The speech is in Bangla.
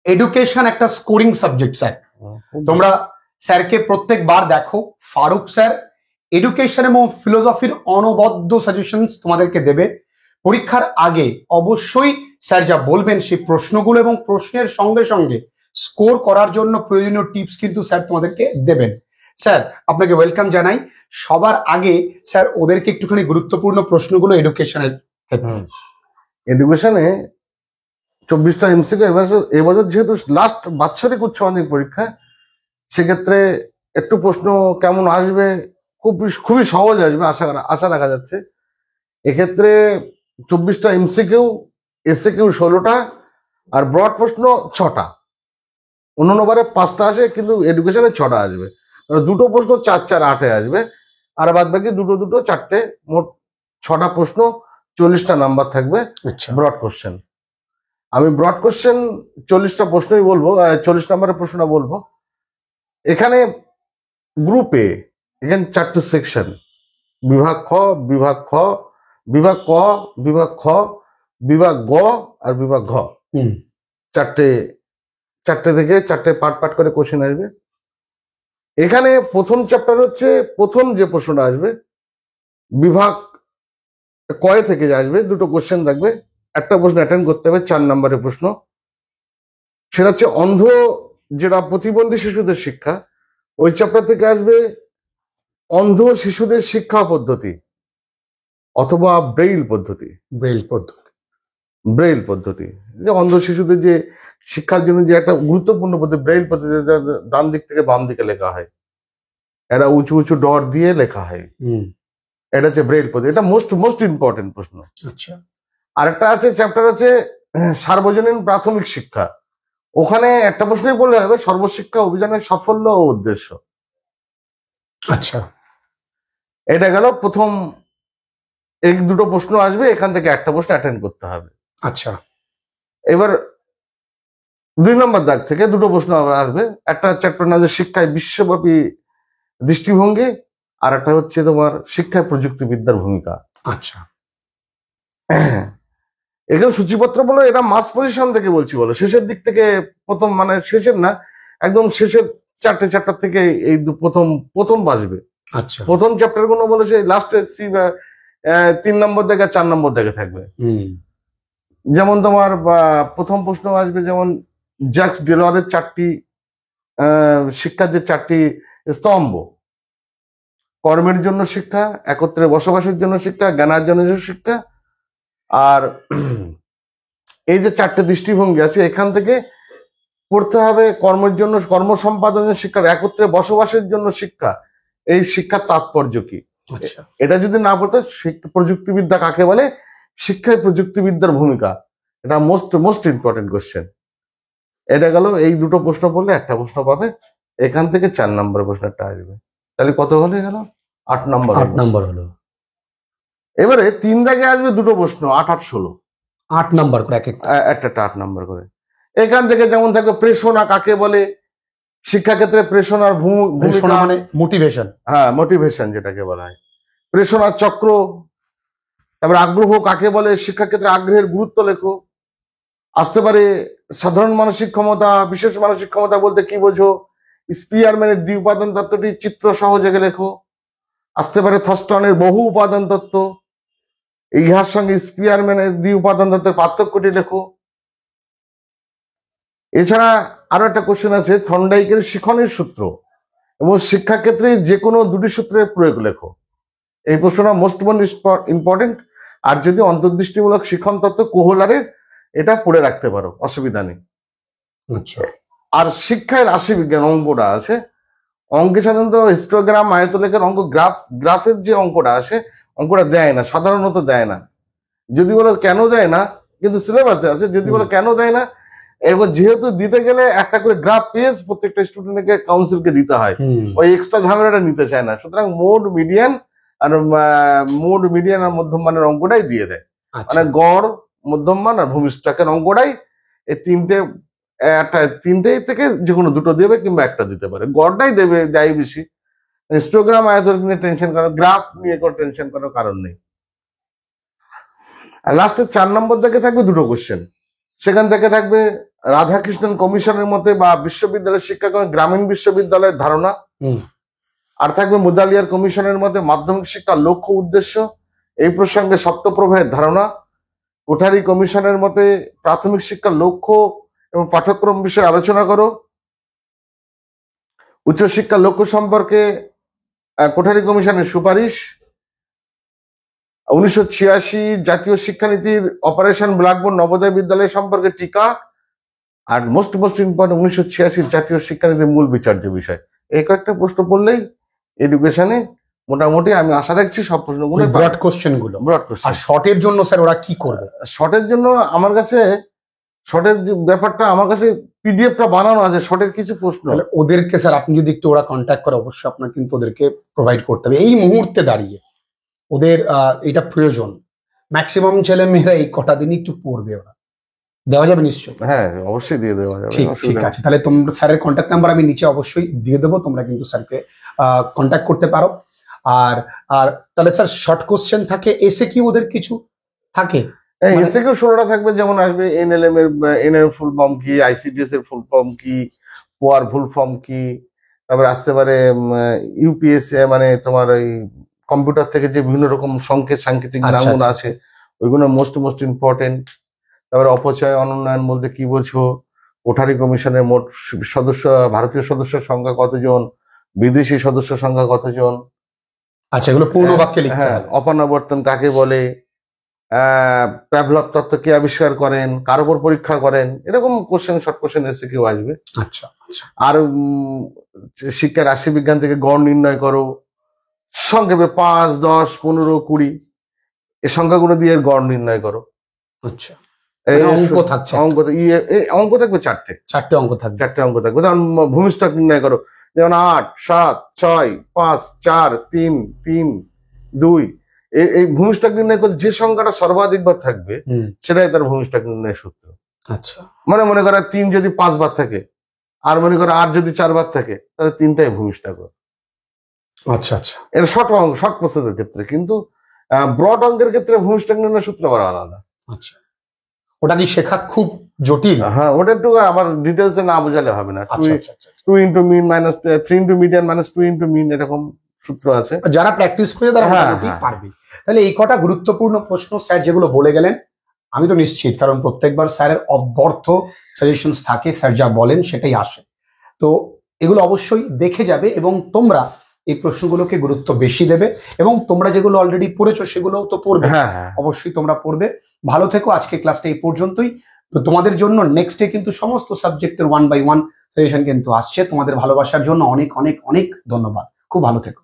এডুকেশন একটা স্কোরিং সাবজেক্ট স্যার। তোমরা স্যারকে প্রত্যেকবার দেখো, ফারুক স্যার এডুকেশন এবং ফিলোসফির অনবদ্য সাজেশনস তোমাদেরকে দেবে। পরীক্ষার আগে অবশ্যই স্যার যা বলবেন সেই প্রশ্নগুলো এবং প্রশ্নের সঙ্গে সঙ্গে স্কোর করার জন্য প্রয়োজনীয় টিপস কিন্তু স্যার তোমাদেরকে দেবেন। স্যার আপনাকে ওয়েলকাম জানাই। সবার আগে স্যার ওদেরকে একটুখানি গুরুত্বপূর্ণ প্রশ্নগুলো এডুকেশনের ক্ষেত্রে। এডুকেশনে 24টা এমসিকিউ এবছর যেহেতু লাস্ট বাৎসরিক উচ্চ মাধ্যমিক পরীক্ষা, সেক্ষেত্রে একটু প্রশ্ন কেমন আসবে, খুবই সহজ আসবে আশা রাখা যাচ্ছে। এক্ষেত্রে 24টা এমসিকিউ, এসএকিউ 16টা, আর ব্রড প্রশ্ন 6টা। অন্যবারে 5টা আসে, কিন্তু এডুকেশনে 6টা আসবে। দুটো প্রশ্ন 4 4 8-এ আসবে, আর বাদ বাকি দুটো 4টে, মোট 6টা প্রশ্ন, 40টা নাম্বার থাকবে ব্রড কোশ্চেন। আমি ব্রড কোশ্চেন 40টা প্রশ্নই বলবো, 40 নম্বরের প্রশ্নটা বলবো। এখানে গ্রুপে এখানে 4টে সেকশন, বিভাগ খ, বিভাগ খ, বিভাগ ক, বিভাগ খ, বিভাগ গ আর বিভাগ ঘ। চারটে থেকে 4টে পার্ট করে কোশ্চেন আসবে। এখানে প্রথম চ্যাপ্টার হচ্ছে, প্রথম যে প্রশ্নটা আসবে বিভাগ কয় থেকে আসবে, দুটো কোশ্চেন থাকবে, একটা প্রশ্ন অ্যাটেন্ড করতে হবে, 4 নম্বরের প্রশ্ন। সেটা হচ্ছে অন্ধ, যেটা প্রতিবন্ধী শিশুদের শিক্ষা, ওই চ্যাপ্টার থেকে আসবে অন্ধ শিশুদের শিক্ষা পদ্ধতি অথবা ব্রেইল পদ্ধতি। ব্রেইল পদ্ধতি যে অন্ধ শিশুদের যে শিক্ষার জন্য যে একটা গুরুত্বপূর্ণ পদ্ধতি, ব্রেইল পদ্ধতি, ডান দিক থেকে বাম দিকে লেখা হয়, এটা উঁচু উঁচু ডট দিয়ে লেখা হয়, এটা হচ্ছে ব্রেইল পদ্ধতি। এটা মোস্ট ইম্পর্টেন্ট প্রশ্ন। আচ্ছা, আরেকটা আছে চ্যাপ্টার আছে সার্বজনীন প্রাথমিক শিক্ষা। ওখানে একটা প্রশ্নই বললে হবে, সর্বশিক্ষা অভিযানের সাফল্য ও উদ্দেশ্য। আচ্ছা, এটা গেল প্রথম। এই দুটো প্রশ্ন আসবে, এখান থেকে একটা প্রশ্ন অ্যাটেন্ড করতে হবে। আচ্ছা, এবার 2 নম্বর দাগ থেকে দুটো প্রশ্ন আসবে। একটা চ্যাপ্টার না যে শিক্ষায় বিশ্বব্যাপী দৃষ্টিভঙ্গি, আর একটা হচ্ছে তোমার শিক্ষায় প্রযুক্তিবিদ্যার ভূমিকা। আচ্ছা, এখানে সূচিপত্র বলো, এটা মাস পজিশন থেকে বলছি, বলো শেষের দিক থেকে, প্রথম মানে শেষের না, একদম শেষের 4টে চ্যাপ্টার থেকে এই প্রথম বাসবে। আচ্ছা, প্রথম চ্যাপ্টার গুলো বলেছে লাস্টে 3 নম্বর থেকে 4 নম্বর থেকে থাকবে। যেমন তোমার প্রথম প্রশ্ন আসবে, যেমন জ্যাক্স ডেলরের 4টি শিক্ষার যে 4টি স্তম্ভ, কর্মের জন্য শিক্ষা, একত্রে বসবাসের জন্য শিক্ষা, জ্ঞানার্জনের জন্য শিক্ষা, আর এই যে 4টে দৃষ্টিভঙ্গি আছে, এখান থেকে পড়তে হবে কর্মের জন্য, কর্ম সম্পাদনের শিক্ষা, একত্রে বসবাসের জন্য শিক্ষা, এই শিক্ষার তাৎপর্য কি। এটা যদি না পড়তে, প্রযুক্তিবিদ্যা কাকে বলে, শিক্ষায় প্রযুক্তিবিদ্যার ভূমিকা, এটা মোস্ট ইম্পর্টেন্ট কোশ্চেন। এটা গেল, এই দুটো প্রশ্ন পড়লে একটা প্রশ্ন পাবে, এখান থেকে 4 নম্বর প্রশ্নটা আসবে। তাহলে কত হলে গেল? 8 নম্বর হলো। এবারে 3 দাগে আসবে দুটো প্রশ্ন, 8 8 16, 8 নম্বর করে, একটা 8 নম্বর করে। এখান থেকে যেমন থাকবে প্রেরণা কাকে বলে, শিক্ষাক্ষেত্রে প্রেরণার ভূমিকা মানে মোটিভেশন, হ্যাঁ মোটিভেশন যেটাকে বলা হয়, প্রেরণার চক্র। তারপরে আগ্রহ কাকে বলে, শিক্ষাক্ষেত্রে আগ্রহের গুরুত্ব লেখো। আসতে পারে সাধারণ মানসিক ক্ষমতা, বিশেষ মানসিক ক্ষমতা বলতে কি বোঝো, স্পিয়ারম্যানের দ্বি উপাদান তত্ত্বটি চিত্র সহযোগে লেখো। আসতে পারে থার্স্টনের বহু উপাদান তত্ত্ব, ইহার সঙ্গে স্পিয়ারম্যানের দ্বি উপাদান তত্ত্বের পার্থক্যটি লেখো। এছাড়া আরো একটা কোশ্চেন আছে, থর্নডাইকের শিখনের সূত্র এবং শিক্ষাক্ষেত্রে যে কোনো দুটি সূত্রের প্রয়োগ লেখো। এই প্রশ্নটা মোস্ট ইম্পর্টেন্ট। আর যদি অন্তর্দৃষ্টিমূলক শিখন তত্ত্ব কোহলারের, এটা পড়ে রাখতে পারো, অসুবিধা নেই। আচ্ছা, আর শিক্ষায় রাশি বিজ্ঞান অঙ্কটা আছে, অঙ্কে সাধারণত হিস্টোগ্রাম, আয়তলেখের অঙ্ক, গ্রাফের যে অঙ্কটা আসে, অঙ্কটা দেয় না, সাধারণত দেয় না। যদি বলো কেন দেয় না, কিন্তু সিলেবাসে আছে, যদি বলো কেন দেয় না, এবার যেহেতু দিতে গেলে একটা করে গ্রাফ পেজ প্রত্যেকটা স্টুডেন্টকে কাউন্সিলকে দিতে হয়, ওই এক্সট্রা ঝামেলাটা নিতে চায় না। সুতরাং মোড মিডিয়ান আর মধ্যম মানের অঙ্কটাই দিয়ে দেয়। মানে গড়, মধ্যম মান আর ভূমিষ্ঠকের অঙ্কটাই, এই তিনটেই থেকে যে কোনো দুটো দেবে কিংবা একটা দিতে পারে, গড়টাই দেবে যাই বেশি। হিস্টোগ্রাম, আয়তন নিয়ে টেনশন করো, গ্রাফ নিয়ে কোনো টেনশন করার কারণ নেই। আর লাস্টে 4 নম্বর থেকে থাকবে দুটো কোশ্চেন, সেখান থেকে থাকবে রাধাকৃষ্ণন কমিশনের মতে বা বিশ্ববিদ্যালয়ের শিক্ষাক্রমে গ্রামীণ বিশ্ববিদ্যালয়ের ধারণা। হুম। আর থাকবে মুদালিয়ার কমিশনের মতে মাধ্যমিক শিক্ষার লক্ষ্য উদ্দেশ্য, এই প্রসঙ্গে সপ্তপ্রবাহের ধারণা। কোঠারি কমিশনের মতে প্রাথমিক শিক্ষার লক্ষ্য এবং পাঠ্যক্রম বিষয়ে আলোচনা করো। উচ্চশিক্ষার লক্ষ্য সম্পর্কে কোঠারি কমিশনের সুপারিশ। 1986 জাতীয় শিক্ষানীতির অপারেশন ব্ল্যাকবোর্ড নবোদয় বিদ্যালয় সম্পর্কে টিকা। আর মোস্ট ইম্পর্টেন্ট 1986 জাতীয় শিক্ষানীতির মূল বিচার্য বিষয়। এই কয়েকটা প্রশ্ন পড়লেই এডুকেশনে মোটামুটি আমি আশা রাখছি সব প্রশ্নগুলো ব্রড কোশ্চেন গুলো। Broad question. আর শর্টের জন্য স্যার ওরা কি করবে? শর্টের জন্য আমার কাছে শর্টের ব্যাপারটা আমার কাছে পিডিএফটা বানানো আছে, শর্টের কিছু প্রশ্ন। তাহলে ওদেরকে স্যার আপনি যদি একটু ওরা কন্ট্যাক্ট করে, অবশ্যই আপনার কিন্তু ওদেরকে প্রোভাইড করতে হবে এই মুহূর্তে দাঁড়িয়ে। ওদের এটা প্রয়োজন। ম্যাক্সিমাম ছেলে মেয়েরা এই কটা দিনই একটু পড়বে, ওরা দেওয়া যাবে নিশ্চয়ই? হ্যাঁ, অবশ্যই দিয়ে দেওয়া যাবে। ঠিক আছে, তাহলে তোমরা স্যারের কন্ট্যাক্ট নাম্বার আমি নিচে অবশ্যই দিয়ে দেবো, তোমরা কিন্তু স্যারকে কন্ট্যাক্ট করতে পারো। আর আর তাহলে স্যার শর্ট কোশ্চেন থাকে, এসে কি ওদের কিছু থাকে? এসে কেউ 16টা থাকবে, যেমন আসবে এনএলএম এর এনএল ফুল ফর্ম কি, আইসিডিএস এর ফুল ফর্ম কি, পোয়ার ফুল ফর্ম কি, তারপরে আসতে পারে ইউপিএসসি মানে তোমার ওই কম্পিউটার থেকে যে বিভিন্ন রকম সাংকেতিক নামগুলো আছে ওইগুলো মোস্ট ইম্পর্টেন্ট। তারপরে অপচয় অনুন্নয়ন বলতে কি বোঝো, কোঠারি কমিশনের মোট সদস্য, ভারতীয় সদস্যের সংখ্যা কতজন, বিদেশি সদস্য সংখ্যা কতজন। আচ্ছা, এগুলো পূর্ণ বাক্যে লিখতে হবে। অপনাবর্তন কাকে বলে, প্যাভলভ তত্ত্ব কে আবিষ্কার করেন, কার উপর পরীক্ষা করেন, এরকম কোশ্চেন, শর্ট কোশ্চেন এসে কেউ আসবে। আচ্ছা। আর শিক্ষার রাশিবিজ্ঞান থেকে গড় নির্ণয় করো, সংক্ষেপে 5, 10, 15, 20 এই সংখ্যাগুলো দিয়ে গড় নির্ণয় করো। আচ্ছা, অঙ্ক থাকছে, অঙ্ক থাকবে চারটে অঙ্ক থাকবে। যেমন ভূমিষ্ঠক নির্ণয় করো, যেমন 8, 7, 6, 5, 4, 3, 3, 2। এই ভূমিষ্ঠক নির্ণয় করতে যে সংখ্যাটা সর্বাধিকবার থাকবে সেটাই তার ভূমিষ্ঠক নির্ণয়ের সূত্র। আচ্ছা, মানে মনে করো 3 যদি 5 বার থাকে, আর মনে করো 8 যদি 4 বার থাকে, তাহলে 3টাই ভূমিষ্ঠক। আচ্ছা। এটা শর্ট প্রসেসের ক্ষেত্রে, কিন্তু ব্রড অঙ্কের ক্ষেত্রে ভূমিষ্ঠক নির্ণয় সূত্র আবার আলাদা। আচ্ছা, ওটা কি শেখা খুব জটিল? হ্যাঁ, ওটা একটু আবার ডিটেলসে না বোঝালে হবে না। 2 into mean minus 3 into median minus 2 into mean, এরকম সূত্র আছে। যারা প্র্যাকটিস করে তারা মোটামুটি পারবে। তাহলে এই কটা গুরুত্বপূর্ণ প্রশ্ন স্যার যেগুলো বলে গেলেন, আমি তো নিশ্চিত, কারণ প্রত্যেকবার স্যারের অব্যর্থ সাজেশনস থাকে, স্যার যা বলেন সেটাই আসে। তো এগুলো অবশ্যই দেখে যাবে এবং তোমরা এই প্রশ্নগুলোকে গুরুত্ব বেশি দেবে, এবং তোমরা যেগুলো অলরেডি পড়েছো সেগুলোও তো পড়বে। অবশ্যই তোমরা পড়বে। ভালো থেকো। আজকে ক্লাসটা এই পর্যন্তই। তো তোমাদের জন্য নেক্সট ডে কিন্তু সমস্ত সাবজেক্টের 1 by 1 সাজেশন কিন্তু আসছে। তোমাদের ভালোবাসার জন্য অনেক অনেক অনেক ধন্যবাদ। খুব ভালো থেকো।